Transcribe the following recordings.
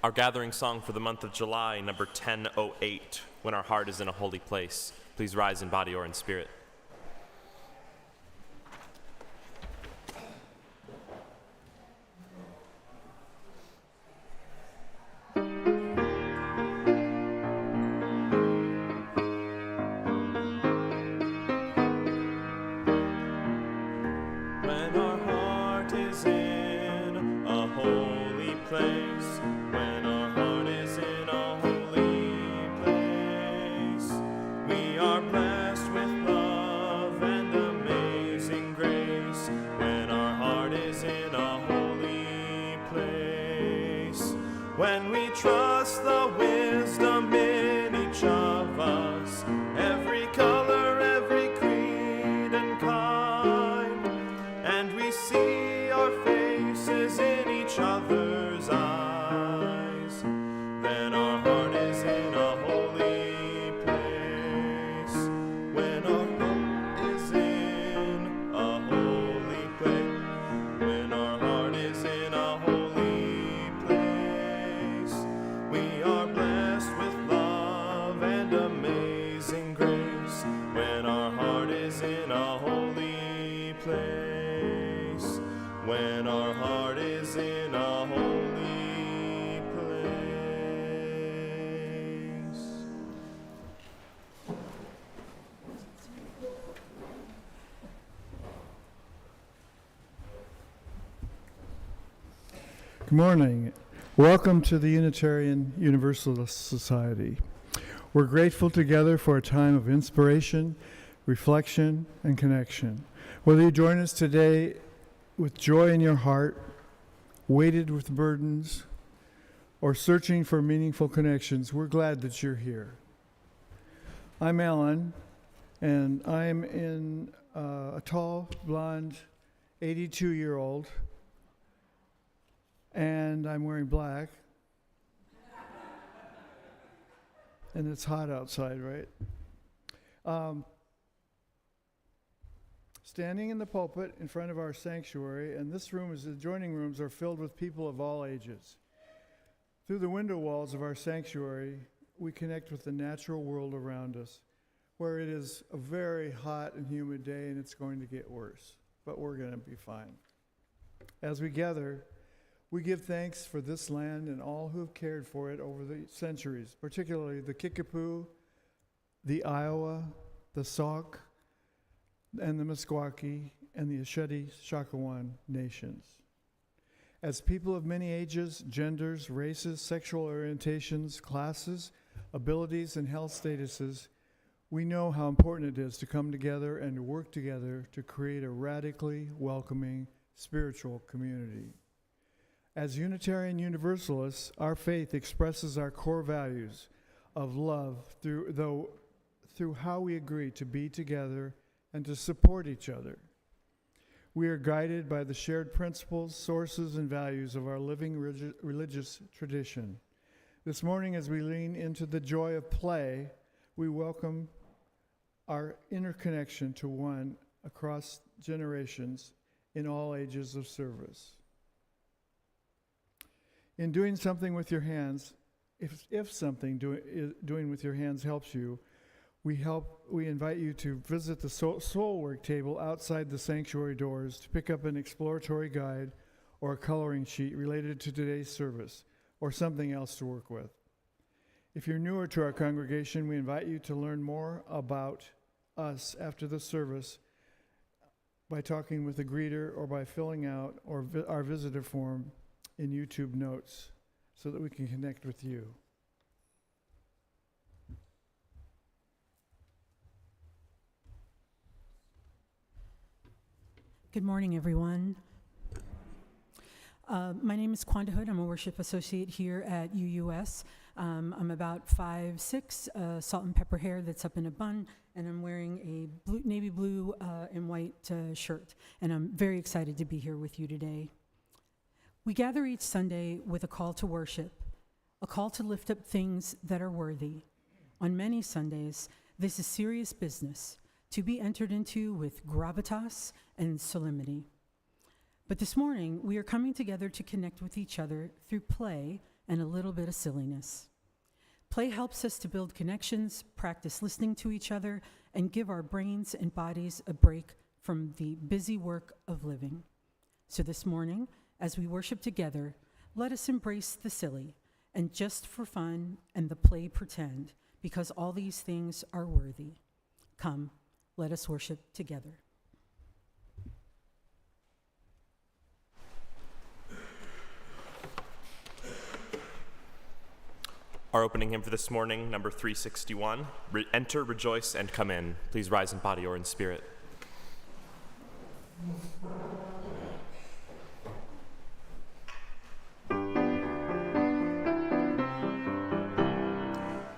Our gathering song for the month of July, number 1008, When Our Heart is in a Holy Place. Please rise in body or in spirit. When our heart is in a holy place, when our heart is in a holy place, we are blessed with love and amazing grace. When our heart is in a holy place, when we trust the wisdom in each of us, every color, every creed and kind, and we see our faces in each other's eyes, then our heart is in a holy place. When our heart is in a holy place, when our heart is in a holy place, we are blessed with love and amazing grace. When our heart is in a holy place, when our heart is in a holy place. Good morning. Welcome to the Unitarian Universalist Society. We're grateful together for a time of inspiration, reflection, and connection. Whether you join us today with joy in your heart, weighted with burdens, or searching for meaningful connections, we're glad that you're here. I'm Alan, and I'm in a tall, blonde, 82-year-old, and I'm wearing black. And it's hot outside, right? Standing in the pulpit in front of our sanctuary, and this room is, the adjoining rooms are filled with people of all ages. Through the window walls of our sanctuary, we connect with the natural world around us, where it is a very hot and humid day, and it's going to get worse, but we're going to be fine. As we gather, we give thanks for this land and all who have cared for it over the centuries, particularly the Kickapoo, the Iowa, the Sauk, and the Meskwaki, and the Ashanti-Shakawan nations. As people of many ages, genders, races, sexual orientations, classes, abilities, and health statuses, we know how important it is to come together and to work together to create a radically welcoming spiritual community. As Unitarian Universalists, our faith expresses our core values of love through how we agree to be together and to support each other. We are guided by the shared principles, sources, and values of our living religious tradition. This morning, as we lean into the joy of play, we welcome our interconnection to one across generations in all ages of service. In doing something with your hands, if something doing with your hands helps you, we invite you to visit the soul work table outside the sanctuary doors to pick up an exploratory guide or a coloring sheet related to today's service or something else to work with. If you're newer to our congregation, we invite you to learn more about us after the service by talking with a greeter or by filling out our visitor form in YouTube notes so that we can connect with you. Good morning, everyone. My name is Quanda Hood. I'm a worship associate here at UUS. I'm about 5'6", salt and pepper hair that's up in a bun, and I'm wearing a navy blue and white shirt. And I'm very excited to be here with you today. We gather each Sunday with a call to worship, a call to lift up things that are worthy. On many Sundays, this is serious business to be entered into with gravitas and solemnity. But this morning, we are coming together to connect with each other through play and a little bit of silliness. Play helps us to build connections, practice listening to each other, and give our brains and bodies a break from the busy work of living. So this morning, as we worship together, let us embrace the silly and just for fun and the play pretend, because all these things are worthy. Come, let us worship together. Our opening hymn for this morning, number 361, Enter, Rejoice, and Come In. Please rise in body or in spirit.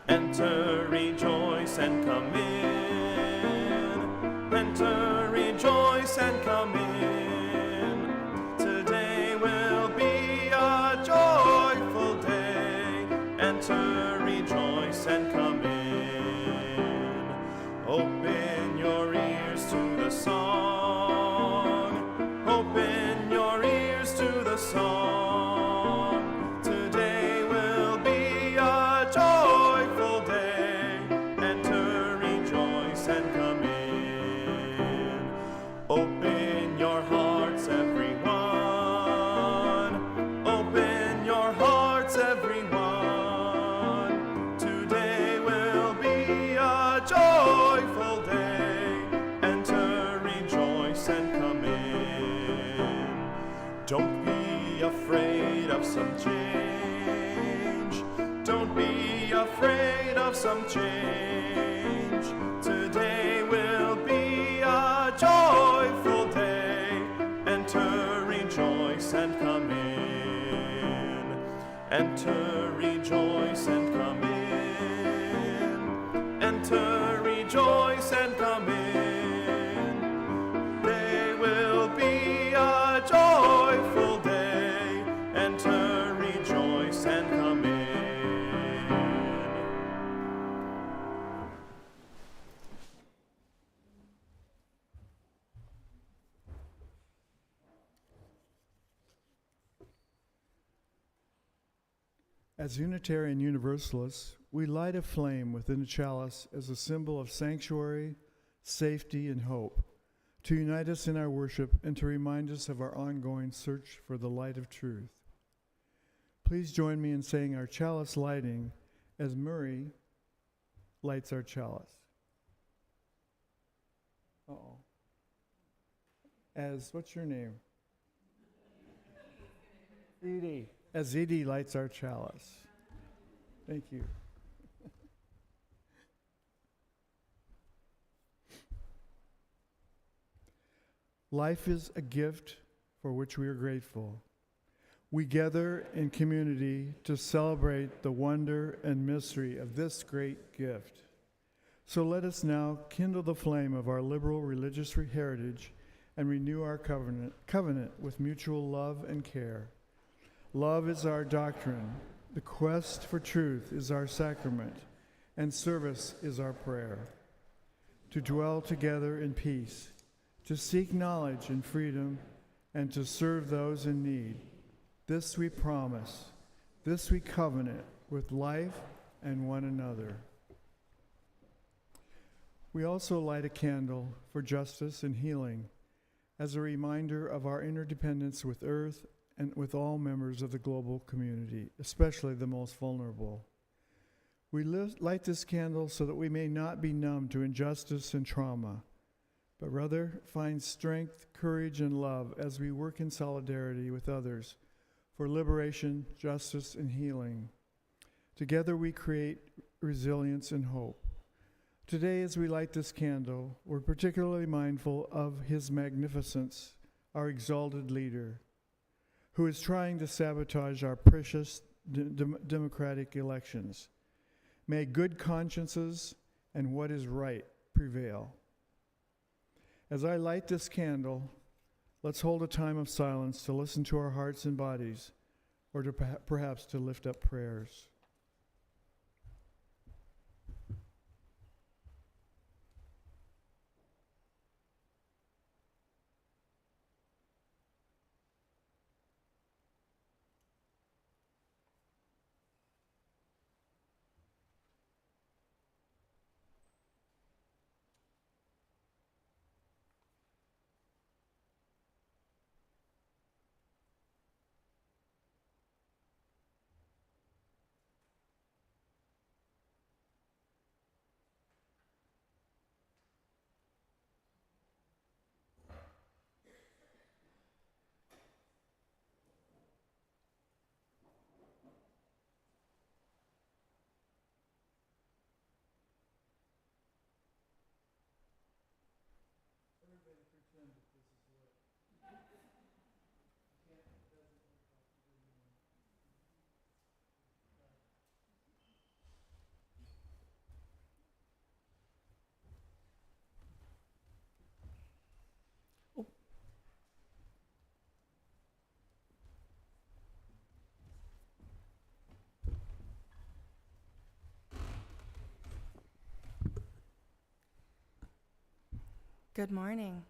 Enter, rejoice, and come in. Enter, rejoice, and come in. Today will be a joyful day. Enter, rejoice, and come in. Open your ears to the song. Open your ears to the song. Today will be a joyful day. Enter, rejoice, and come in. Open your hearts, everyone. Open your hearts, everyone. Today will be a joyful day. Enter, rejoice, and come in. Don't be afraid of some change. Don't be afraid of some change. Today will be a joyful day. Enter, rejoice, and come in. Enter, rejoice, and come in. Enter, rejoice, and come in. They will be a joyful day. Enter, rejoice, and come in. As Unitarian Universalists, we light a flame within a chalice as a symbol of sanctuary, safety, and hope, to unite us in our worship and to remind us of our ongoing search for the light of truth. Please join me in saying our chalice lighting as Murray lights our chalice. Uh-oh. What's your name? Edie. As Edie lights our chalice. Thank you. Life is a gift for which we are grateful. We gather in community to celebrate the wonder and mystery of this great gift. So let us now kindle the flame of our liberal religious heritage and renew our covenant with mutual love and care. Love is our doctrine, the quest for truth is our sacrament, and service is our prayer. To dwell together in peace, to seek knowledge and freedom, and to serve those in need. This we promise, this we covenant with life and one another. We also light a candle for justice and healing as a reminder of our interdependence with Earth and with all members of the global community, especially the most vulnerable. We light this candle so that we may not be numb to injustice and trauma, but rather find strength, courage, and love as we work in solidarity with others for liberation, justice, and healing. Together we create resilience and hope. Today, as we light this candle, we're particularly mindful of His Magnificence, our exalted leader, who is trying to sabotage our precious democratic elections. May good consciences and what is right prevail. As I light this candle, let's hold a time of silence to listen to our hearts and bodies, or to perhaps to lift up prayers. Good morning.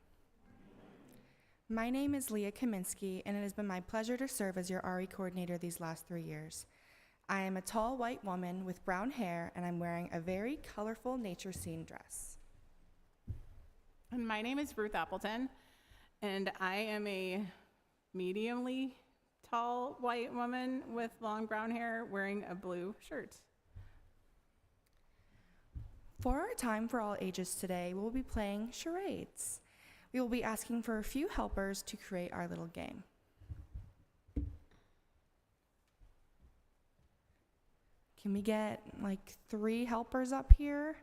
My name is Leah Kaminsky, and it has been my pleasure to serve as your RE coordinator these last 3 years. I am a tall white woman with brown hair, and I'm wearing a very colorful nature scene dress. And my name is Ruth Appleton, and I am a mediumly tall white woman with long brown hair wearing a blue shirt. For our time for all ages today, we'll be playing charades. We will be asking for a few helpers to create our little game. Can we get like 3 helpers up here?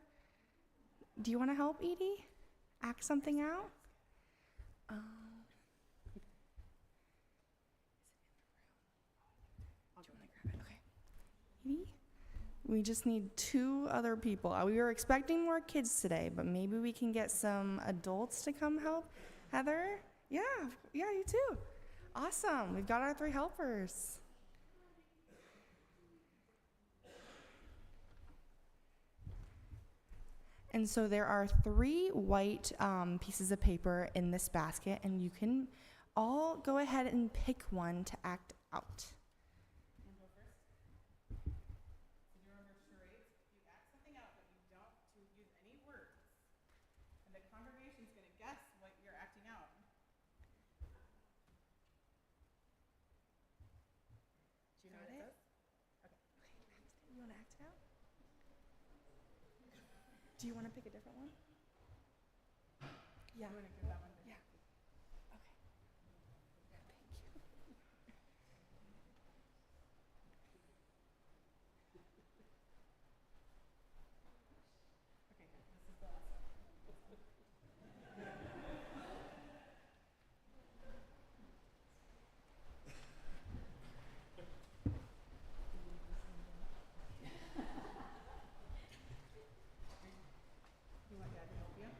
Do you want to help, Edie? Act something out? Do you want to grab it? Okay. Edie? We just need 2 other people. We were expecting more kids today, but maybe we can get some adults to come help. Heather? Yeah, you too. Awesome. We've got our 3 helpers. And so there are 3 white pieces of paper in this basket, and you can all go ahead and pick one to act out. You want to act it out? Do you want to pick a different one? Yeah. I'm going to give that one. Yeah. Okay. Thank you. Okay, this is the last one. You want Dad to help you?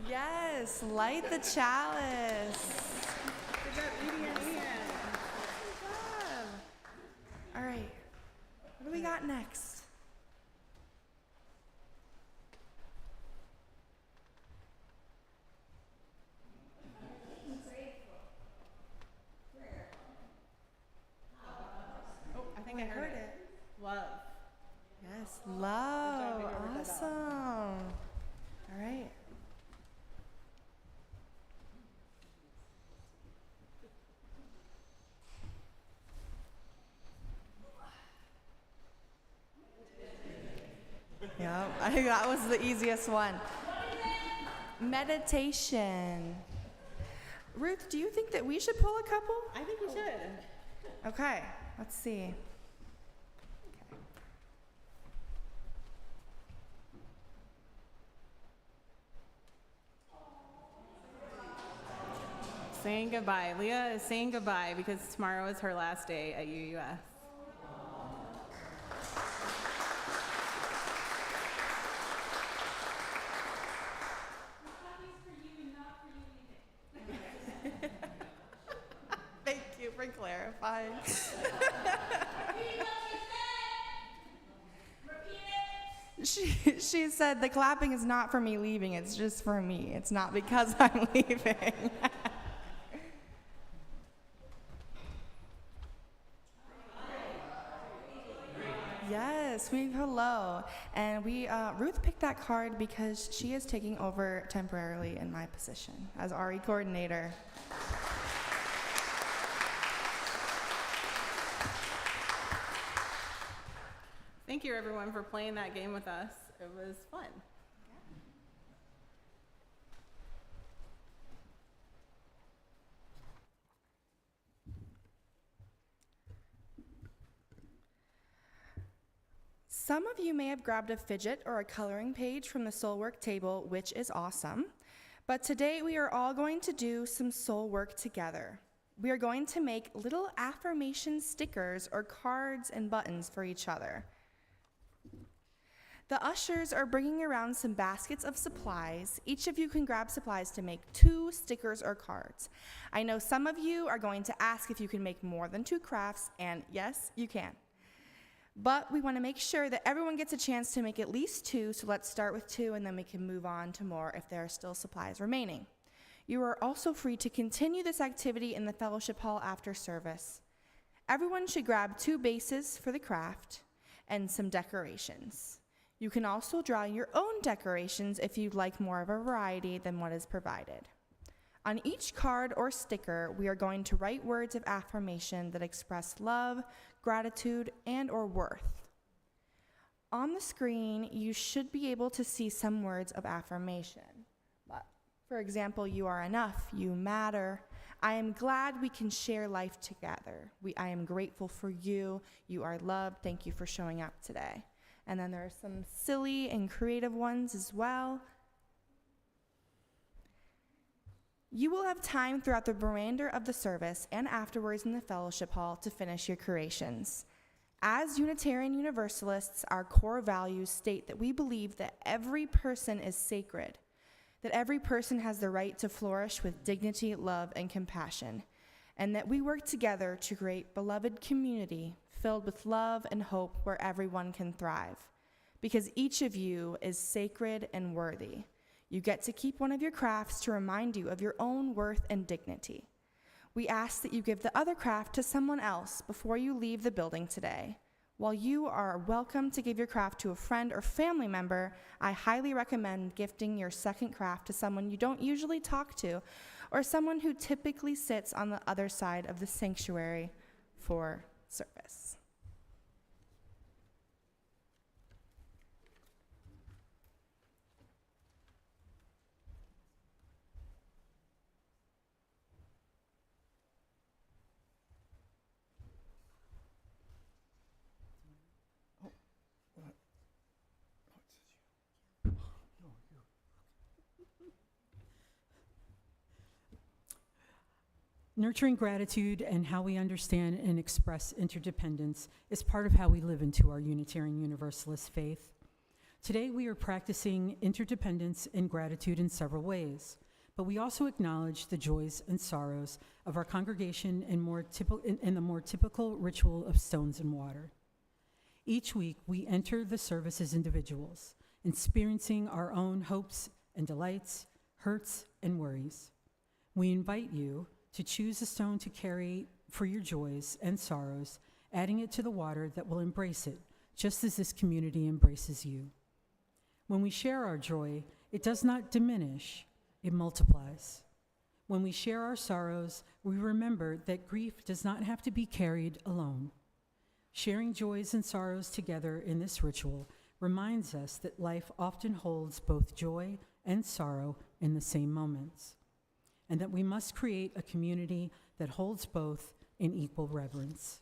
Yes, light the chalice. Good job, Edie and Ian. Good job. All right, what do we got next? Oh, I think I heard it. Love. Yes, love. Good job, whoever said that. Awesome. All right. Yep, I think that was the easiest one. Meditation. Ruth, do you think that we should pull a couple? I think we should. Okay, let's see. Saying goodbye. Leah is saying goodbye because tomorrow is her last day at UUS. Thank you for clarifying. She said the clapping is not for me leaving, it's just for me. It's not because I'm leaving. Yes, hello. And Ruth picked that card because she is taking over temporarily in my position as RE coordinator. Thank you, everyone, for playing that game with us. It was fun. Some of you may have grabbed a fidget or a coloring page from the soul work table, which is awesome. But today we are all going to do some soul work together. We are going to make little affirmation stickers or cards and buttons for each other. The ushers are bringing around some baskets of supplies. Each of you can grab supplies to make 2 stickers or cards. I know some of you are going to ask if you can make more than 2 crafts, and yes, you can. But we want to make sure that everyone gets a chance to make at least 2, so let's start with 2 and then we can move on to more if there are still supplies remaining. You are also free to continue this activity in the fellowship hall after service. Everyone should grab 2 bases for the craft and some decorations. You can also draw your own decorations if you'd like more of a variety than what is provided. On each card or sticker, we are going to write words of affirmation that express love, gratitude, and or worth. On the screen, you should be able to see some words of affirmation. But, for example, you are enough, you matter. I am glad we can share life together. I am grateful for you. You are loved. Thank you for showing up today. And then there are some silly and creative ones as well. You will have time throughout the remainder of the service and afterwards in the fellowship hall to finish your creations. As Unitarian Universalists, our core values state that we believe that every person is sacred, that every person has the right to flourish with dignity, love, and compassion, and that we work together to create beloved community filled with love and hope where everyone can thrive, because each of you is sacred and worthy. You get to keep one of your crafts to remind you of your own worth and dignity. We ask that you give the other craft to someone else before you leave the building today. While you are welcome to give your craft to a friend or family member, I highly recommend gifting your second craft to someone you don't usually talk to or someone who typically sits on the other side of the sanctuary for service. Nurturing gratitude and how we understand and express interdependence is part of how we live into our Unitarian Universalist faith. Today, we are practicing interdependence and gratitude in several ways, but we also acknowledge the joys and sorrows of our congregation in the more typical ritual of stones and water. Each week, we enter the service as individuals, experiencing our own hopes and delights, hurts and worries. We invite you to choose a stone to carry for your joys and sorrows, adding it to the water that will embrace it, just as this community embraces you. When we share our joy, it does not diminish, it multiplies. When we share our sorrows, we remember that grief does not have to be carried alone. Sharing joys and sorrows together in this ritual reminds us that life often holds both joy and sorrow in the same moments, and that we must create a community that holds both in equal reverence.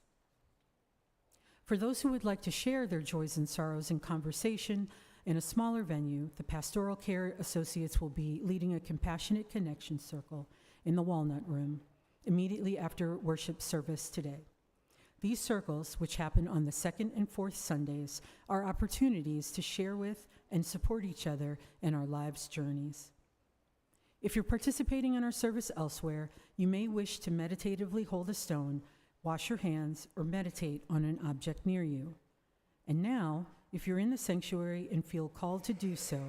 For those who would like to share their joys and sorrows in conversation in a smaller venue, the Pastoral Care Associates will be leading a Compassionate Connection Circle in the Walnut Room immediately after worship service today. These circles, which happen on the second and fourth Sundays, are opportunities to share with and support each other in our lives' journeys. If you're participating in our service elsewhere, you may wish to meditatively hold a stone, wash your hands, or meditate on an object near you. And now, if you're in the sanctuary and feel called to do so,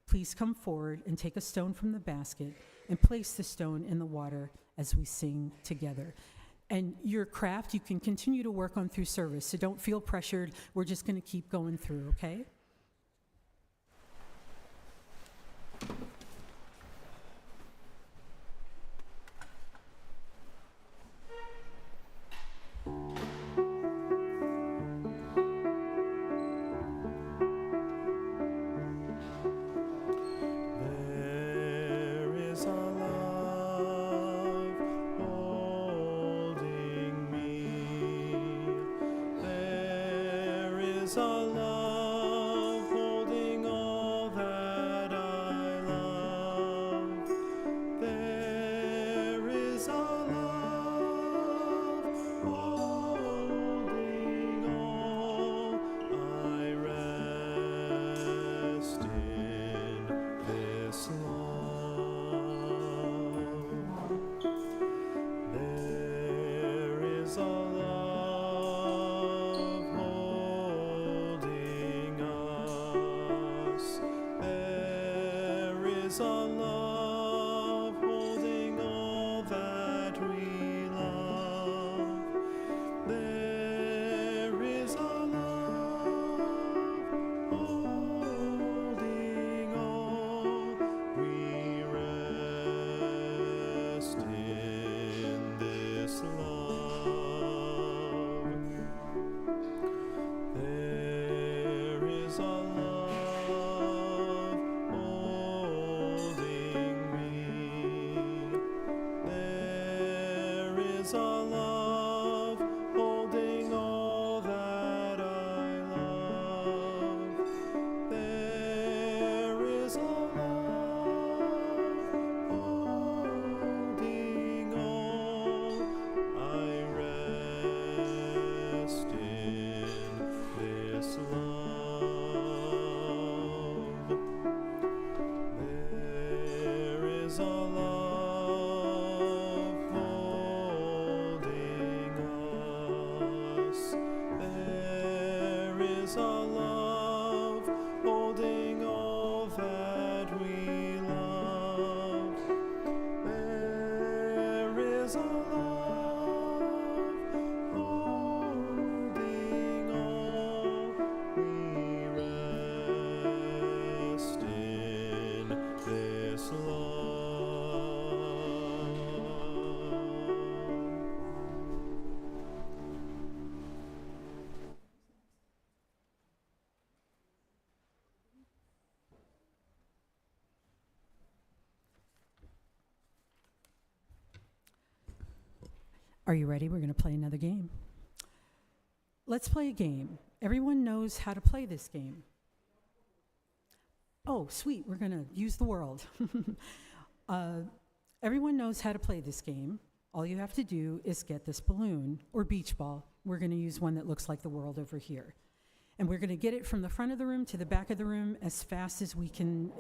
please come forward and take a stone from the basket and place the stone in the water as we sing together. And your craft, you can continue to work on through service, so don't feel pressured. We're just going to keep going through, okay? There is a love holding me. There is a love holding all, I rest in this love. There is a love holding us. There is a love holding all that we love. There is a love holding all. We rest in this love. There is a love holding me. There is a love holding all that I love. There is a love holding all. I rest in this love. There is a love holding us. There is a love holding all that we love. There is a love holding all. We rest in this love. Are you ready? We're going to play another game. Let's play a game. Everyone knows how to play this game. Oh, sweet. We're going to use the world. Everyone knows how to play this game. All you have to do is get this balloon or beach ball. We're going to use one that looks like the world over here. And we're going to get it from the front of the room to the back of the room as fast as we can.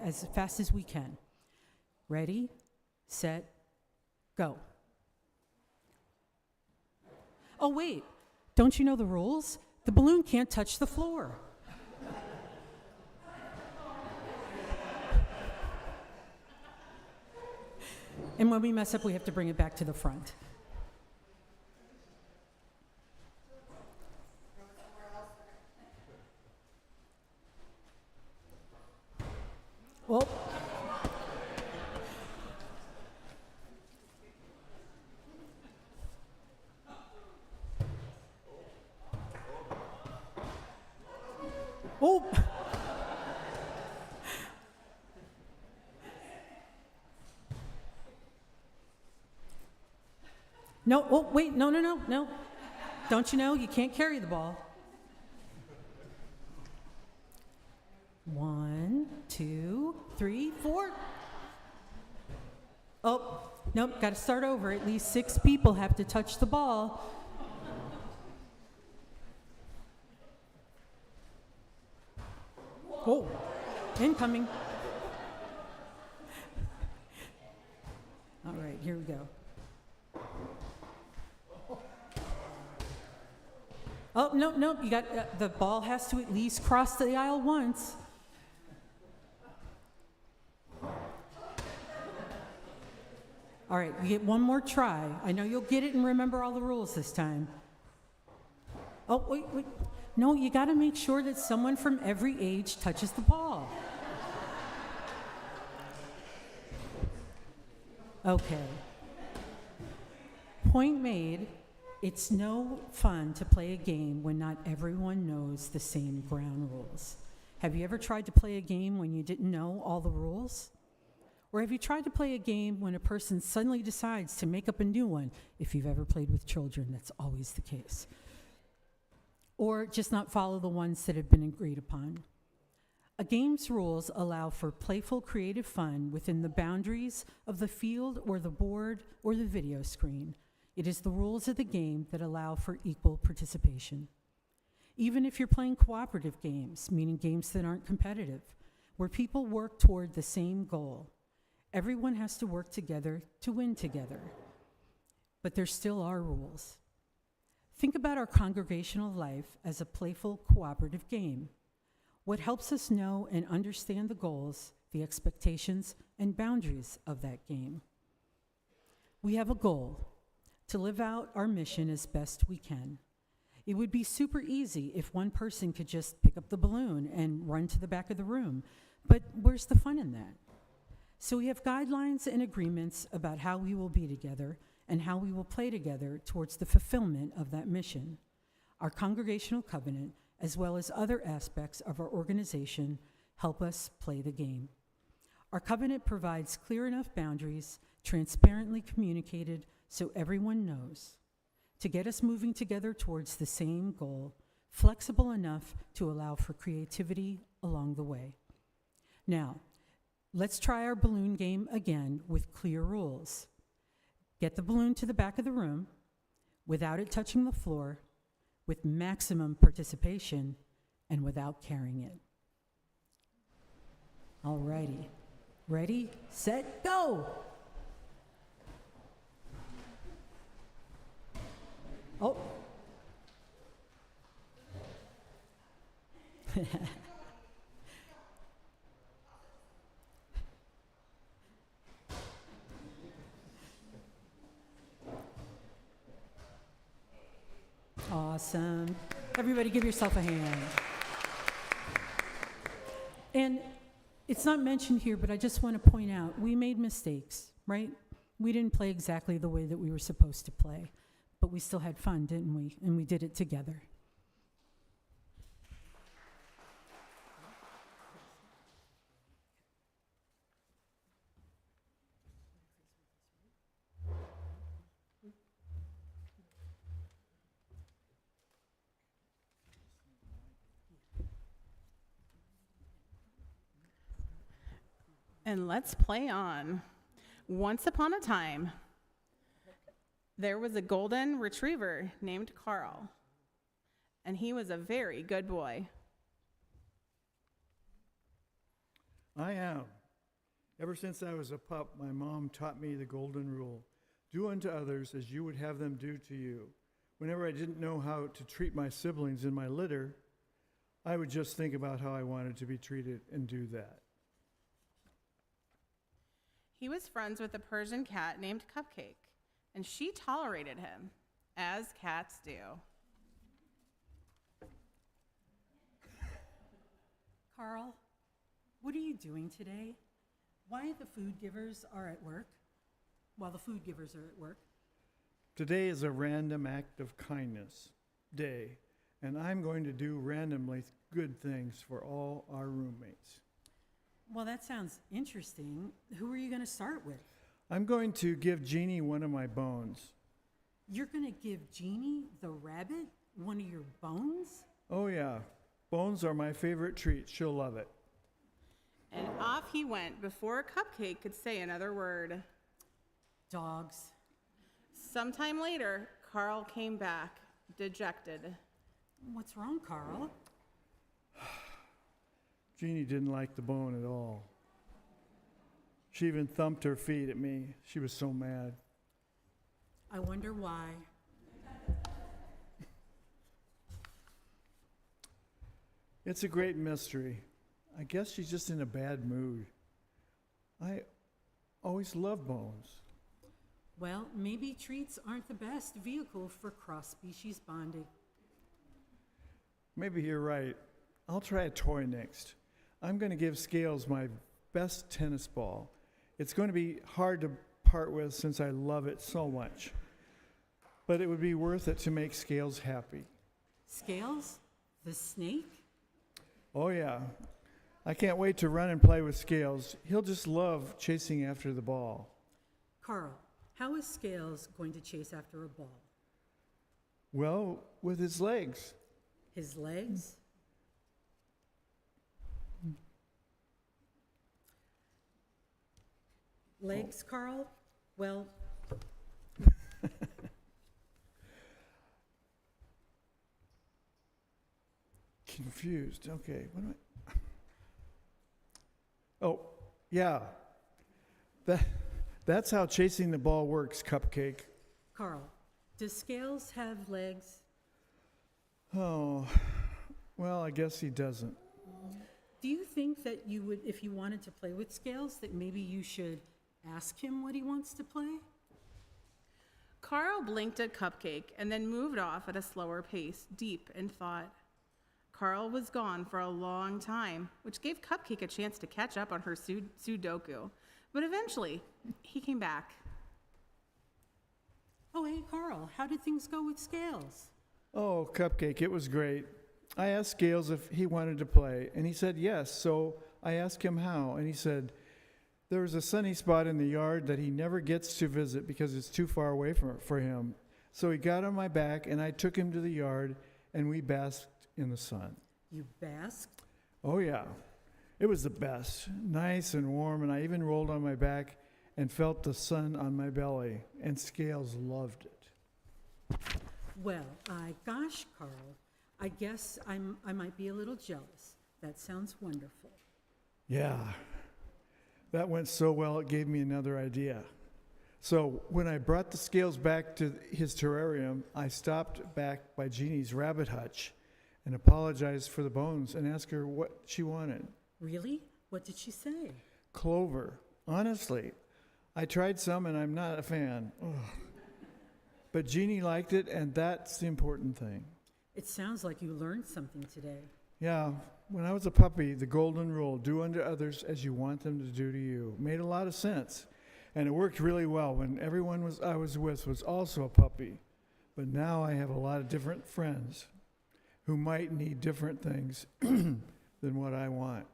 Ready, set, go. Oh, wait. Don't you know the rules? The balloon can't touch the floor. And when we mess up, we have to bring it back to the front. Well, oh. No, oh, wait, no. Don't you know you can't carry the ball? 1, 2, 3, 4. Oh, nope, got to start over. At least 6 people have to touch the ball. Oh, incoming. All right, here we go. Oh, no, you got, the ball has to at least cross the aisle once. All right, you get one more try. I know you'll get it and remember all the rules this time. Oh, wait. No, you got to make sure that someone from every age touches the ball. Okay. Point made. It's no fun to play a game when not everyone knows the same ground rules. Have you ever tried to play a game when you didn't know all the rules? Or have you tried to play a game when a person suddenly decides to make up a new one? If you've ever played with children, that's always the case. Or just not follow the ones that have been agreed upon. A game's rules allow for playful, creative fun within the boundaries of the field or the board or the video screen. It is the rules of the game that allow for equal participation. Even if you're playing cooperative games, meaning games that aren't competitive, where people work toward the same goal, everyone has to work together to win together. But there still are rules. Think about our congregational life as a playful, cooperative game. What helps us know and understand the goals, the expectations, and boundaries of that game? We have a goal: to live out our mission as best we can. It would be super easy if one person could just pick up the balloon and run to the back of the room, but where's the fun in that? So we have guidelines and agreements about how we will be together and how we will play together towards the fulfillment of that mission. Our congregational covenant, as well as other aspects of our organization, help us play the game. Our covenant provides clear enough boundaries, transparently communicated so everyone knows, to get us moving together towards the same goal, flexible enough to allow for creativity along the way. Now, let's try our balloon game again with clear rules. Get the balloon to the back of the room without it touching the floor, with maximum participation, and without carrying it. All righty. Ready, set, go! Oh. Awesome. Everybody give yourself a hand. And it's not mentioned here, but I just want to point out, we made mistakes, right? We didn't play exactly the way that we were supposed to play, but we still had fun, didn't we? And we did it together. And let's play on. Once upon a time, there was a golden retriever named Carl, and he was a very good boy. I am. Ever since I was a pup, my mom taught me the golden rule: do unto others as you would have them do to you. Whenever I didn't know how to treat my siblings in my litter, I would just think about how I wanted to be treated and do that. He was friends with a Persian cat named Cupcake, and she tolerated him, as cats do. Carl, what are you doing today? Why the food givers are at work? While the food givers are at work. Today is a random act of kindness day, and I'm going to do randomly good things for all our roommates. Well, that sounds interesting. Who are you going to start with? I'm going to give Jeannie one of my bones. You're going to give Jeannie the rabbit one of your bones? Oh yeah, bones are my favorite treat. She'll love it. And off he went before Cupcake could say another word. Dogs. Sometime later, Carl came back, dejected. What's wrong, Carl? Jeannie didn't like the bone at all. She even thumped her feet at me. She was so mad. I wonder why. It's a great mystery. I guess she's just in a bad mood. I always loved bones. Well, maybe treats aren't the best vehicle for cross-species bonding. Maybe you're right. I'll try a toy next. I'm going to give Scales my best tennis ball. It's going to be hard to part with since I love it so much. But it would be worth it to make Scales happy. Scales? The snake? Oh yeah. I can't wait to run and play with Scales. He'll just love chasing after the ball. Carl, how is Scales going to chase after a ball? Well, with his legs. His legs? Legs, Carl? Well, confused. Okay, what am I? Oh, yeah. That's how chasing the ball works, Cupcake. Carl, does Scales have legs? Oh, well, I guess he doesn't. Do you think that you would, if you wanted to play with Scales, that maybe you should ask him what he wants to play? Carl blinked at Cupcake and then moved off at a slower pace, deep in thought. Carl was gone for a long time, which gave Cupcake a chance to catch up on her Sudoku. But eventually, he came back. Oh, hey, Carl, how did things go with Scales? Oh, Cupcake, it was great. I asked Scales if he wanted to play, and he said yes. So I asked him how, and he said there was a sunny spot in the yard that he never gets to visit because it's too far away for him. So he got on my back, and I took him to the yard, and we basked in the sun. You basked? Oh, yeah. It was the best. Nice and warm, and I even rolled on my back and felt the sun on my belly, and Scales loved it. Well, gosh, Carl, I guess I might be a little jealous. That sounds wonderful. Yeah. That went so well, it gave me another idea. So when I brought the Scales back to his terrarium, I stopped back by Jeannie's rabbit hutch and apologized for the bones and asked her what she wanted. Really? What did she say? Clover. Honestly, I tried some and I'm not a fan. Ugh. But Jeannie liked it, and that's the important thing. It sounds like you learned something today. Yeah, when I was a puppy, the golden rule, do unto others as you want them to do to you, made a lot of sense. And it worked really well when everyone I was with was also a puppy. But now I have a lot of different friends who might need different things than what I want.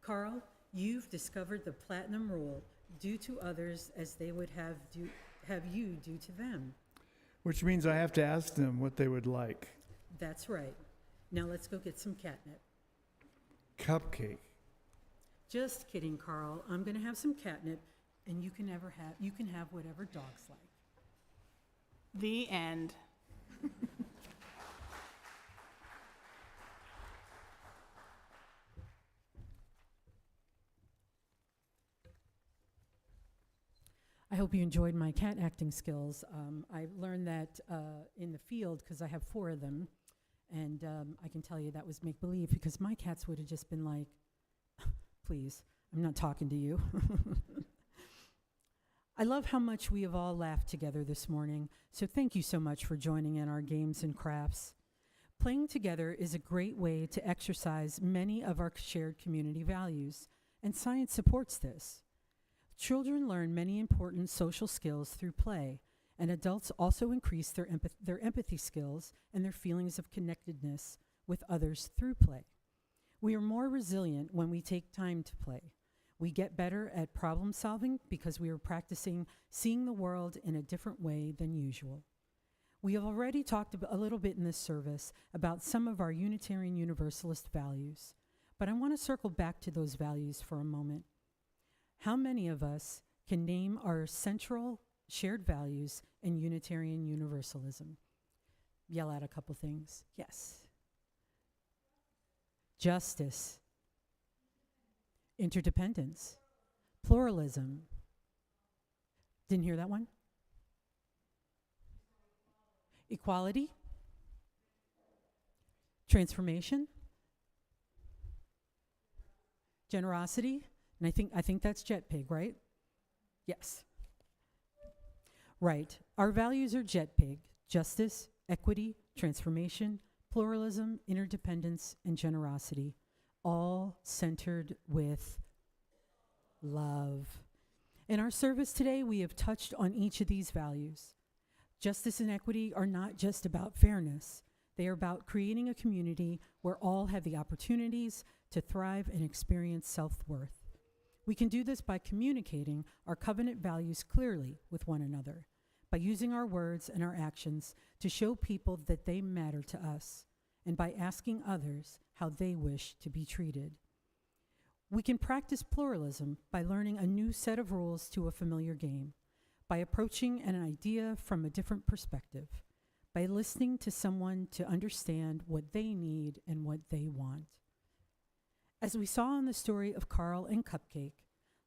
Carl, you've discovered the platinum rule, do to others as they would have you do to them. Which means I have to ask them what they would like. That's right. Now let's go get some catnip. Cupcake. Just kidding, Carl. I'm going to have some catnip, and you can have whatever dogs like. The end. I hope you enjoyed my cat acting skills. I learned that in the field because I have 4 of them, and I can tell you that was make-believe because my cats would have just been like, please, I'm not talking to you. I love how much we have all laughed together this morning, so thank you so much for joining in our games and crafts. Playing together is a great way to exercise many of our shared community values, and science supports this. Children learn many important social skills through play, and adults also increase their empathy skills and their feelings of connectedness with others through play. We are more resilient when we take time to play. We get better at problem solving because we are practicing seeing the world in a different way than usual. We have already talked a little bit in this service about some of our Unitarian Universalist values, but I want to circle back to those values for a moment. How many of us can name our central shared values in Unitarian Universalism? Yell out a couple things. Yes. Justice, interdependence, pluralism. Didn't hear that one? Equality, transformation, generosity, and I think that's JetPig, right? Yes. Right. Our values are JetPig: justice, equity, transformation, pluralism, interdependence, and generosity, all centered with love. In our service today, we have touched on each of these values. Justice and equity are not just about fairness. They are about creating a community where all have the opportunities to thrive and experience self-worth. We can do this by communicating our covenant values clearly with one another, by using our words and our actions to show people that they matter to us, and by asking others how they wish to be treated. We can practice pluralism by learning a new set of rules to a familiar game, by approaching an idea from a different perspective, by listening to someone to understand what they need and what they want. As we saw in the story of Carl and Cupcake,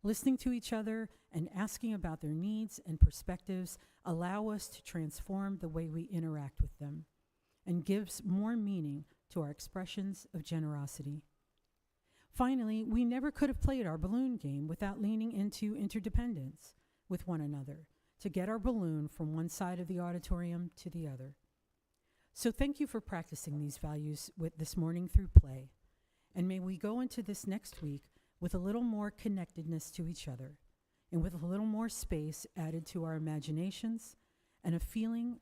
listening to each other and asking about their needs and perspectives allow us to transform the way we interact with them and gives more meaning to our expressions of generosity. Finally, we never could have played our balloon game without leaning into interdependence with one another to get our balloon from one side of the auditorium to the other. So thank you for practicing these values this morning through play. And may we go into this next week with a little more connectedness to each other and with a little more space added to our imaginations and feeling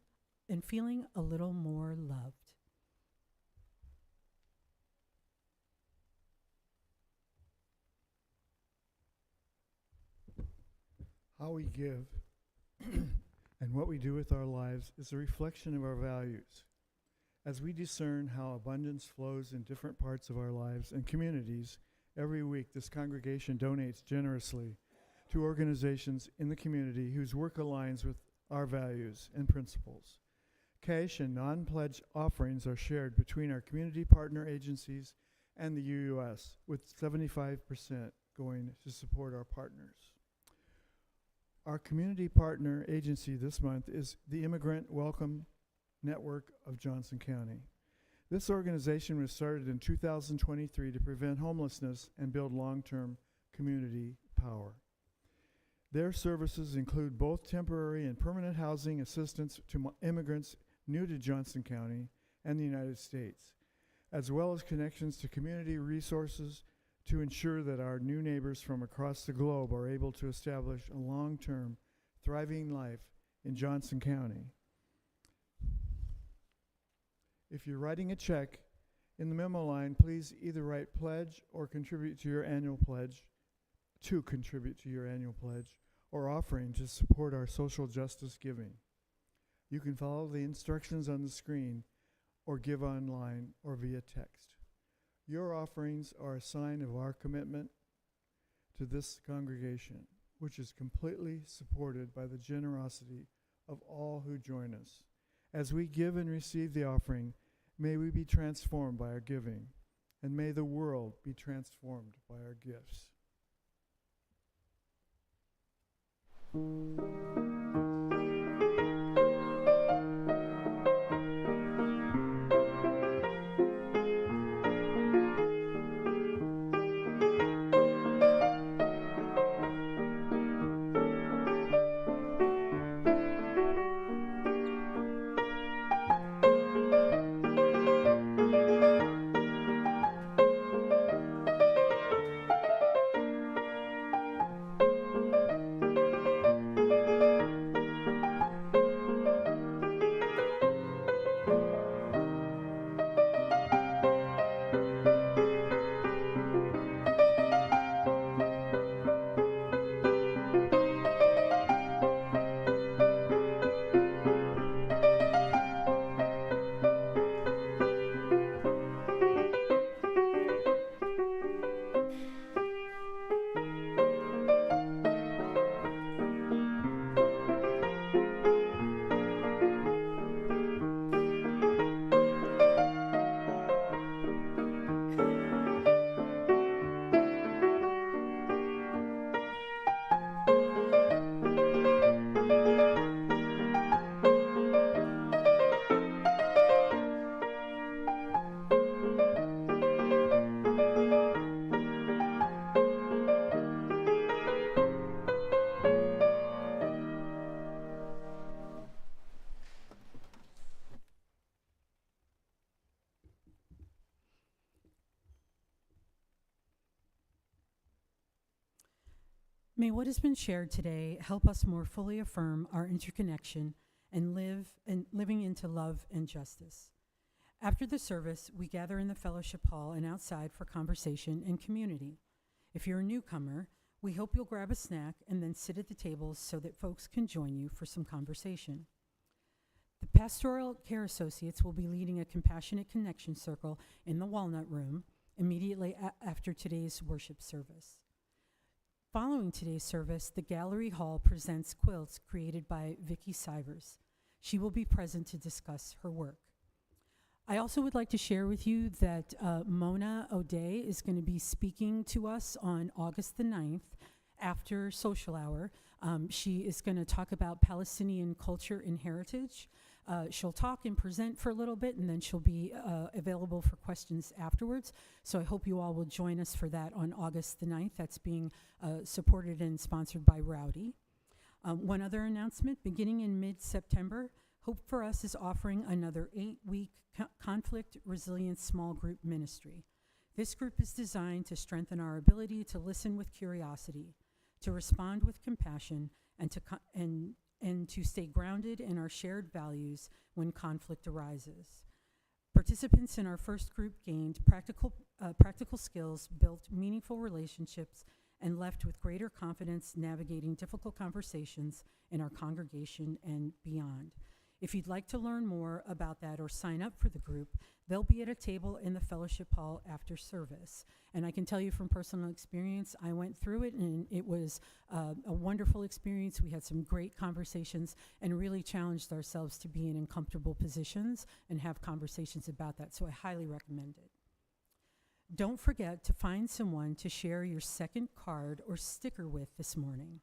a little more loved. How we give and what we do with our lives is a reflection of our values. As we discern how abundance flows in different parts of our lives and communities, every week this congregation donates generously to organizations in the community whose work aligns with our values and principles. Cash and non-pledge offerings are shared between our community partner agencies and the UUS, with 75% going to support our partners. Our community partner agency this month is the Immigrant Welcome Network of Johnson County. This organization was started in 2023 to prevent homelessness and build long-term community power. Their services include both temporary and permanent housing assistance to immigrants new to Johnson County and the United States, as well as connections to community resources to ensure that our new neighbors from across the globe are able to establish a long-term, thriving life in Johnson County. If you're writing a check, in the memo line, please either write pledge or contribute to your annual pledge, or offering to support our social justice giving. You can follow the instructions on the screen or give online or via text. Your offerings are a sign of our commitment to this congregation, which is completely supported by the generosity of all who join us. As we give and receive the offering, may we be transformed by our giving, and may the world be transformed by our gifts. May what has been shared today help us more fully affirm our interconnection and living into love and justice. After the service, we gather in the fellowship hall and outside for conversation and community. If you're a newcomer, we hope you'll grab a snack and then sit at the tables so that folks can join you for some conversation. The Pastoral Care Associates will be leading a Compassionate Connection Circle in the Walnut Room immediately after today's worship service. Following today's service, the Gallery Hall presents quilts created by Vicki Sivers. She will be present to discuss her work. I also would like to share with you that Mona O'Day is going to be speaking to us on August the 9th after social hour. She is going to talk about Palestinian culture and heritage. She'll talk and present for a little bit, and then she'll be available for questions afterwards. So I hope you all will join us for that on August the 9th. That's being supported and sponsored by Rowdy. One other announcement, beginning in mid-September, Hope for Us is offering another 8-week conflict resilience small group ministry. This group is designed to strengthen our ability to listen with curiosity, to respond with compassion, and to stay grounded in our shared values when conflict arises. Participants in our first group gained practical skills, built meaningful relationships, and left with greater confidence navigating difficult conversations in our congregation and beyond. If you'd like to learn more about that or sign up for the group, they'll be at a table in the fellowship hall after service. And I can tell you from personal experience, I went through it, and it was a wonderful experience. We had some great conversations and really challenged ourselves to be in uncomfortable positions and have conversations about that. So I highly recommend it. Don't forget to find someone to share your second card or sticker with this morning.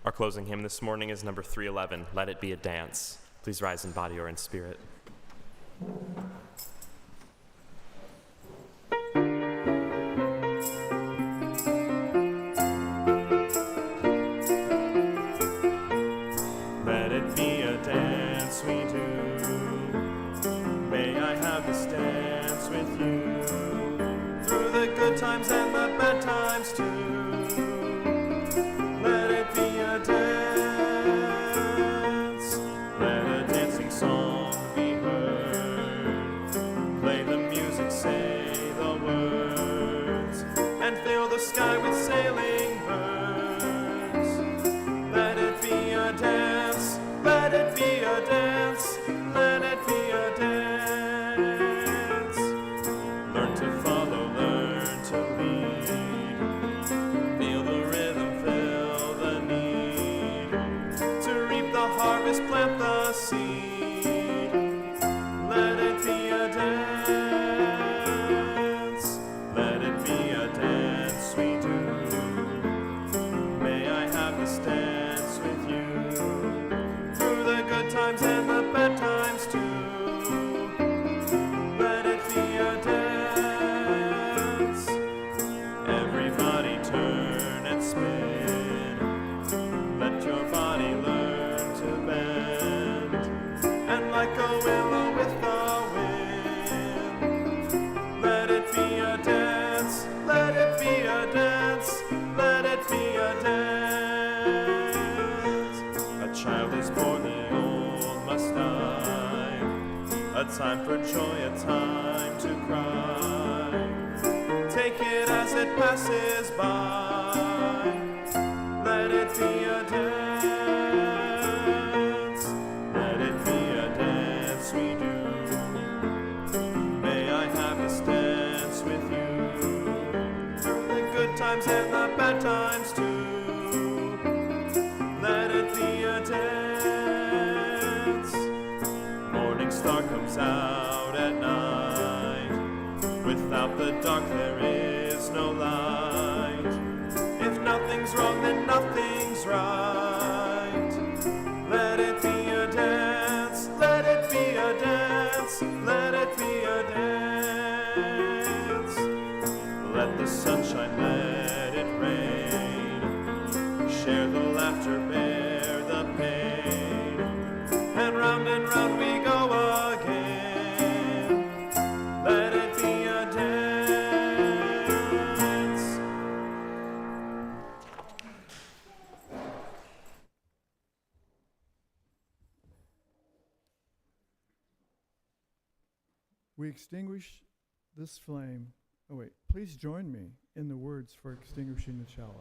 Our closing hymn this morning is number 311, Let It Be a Dance. Please rise in body or in spirit. Let it be a dance we do. May I have this dance with you. Through the good times and the bad times too. Let it be a dance. Let a dancing song be heard. Play the music, say the words, and fill the sky with sailing birds. Let it be a dance. Let it be a dance. Let it be a dance. Learn to follow, learn to lead. Feel the rhythm, feel the need. To reap the harvest, plant the seed. Let it be a dance. Let it be a dance we do. May I have this dance with you. Through the good times and the bad times too. Let it be a dance. Everybody turn and spin. Let your body learn to bend. And like a willow with the wind. Let it be a dance. Let it be a dance. Let it be a dance. A child is born, the old must die. A time for joy, a time to cry. Take it as it passes by. Let it be a dance. Let it be a dance we do. May I have this dance with you. Through the good times and the bad times too. Let it be a dance. Morning star comes out at night. Without the dark there is no light. If nothing's wrong, then nothing's right. Let it be a dance. Let it be a dance. Let it be a dance. Let the sunshine, let it rain. Share the laughter, bear the pain. And round we go again. Let it be a dance. We extinguish this flame. Oh, wait. Please join me in the words for extinguishing the chalice.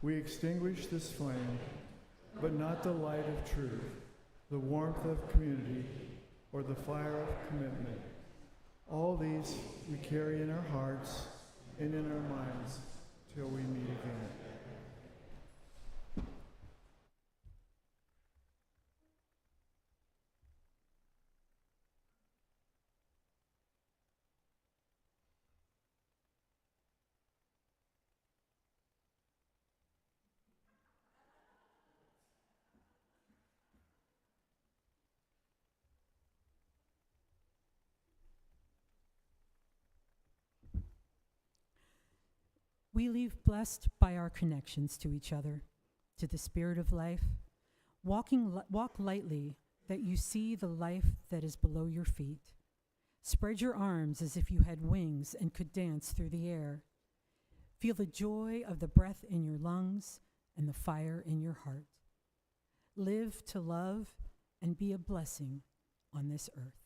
We extinguish this flame, but not the light of truth, the warmth of community, or the fire of commitment. All these we carry in our hearts and in our minds till we meet again. We leave blessed by our connections to each other, to the spirit of life. Walk lightly that you see the life that is below your feet. Spread your arms as if you had wings and could dance through the air. Feel the joy of the breath in your lungs and the fire in your heart. Live to love and be a blessing on this earth.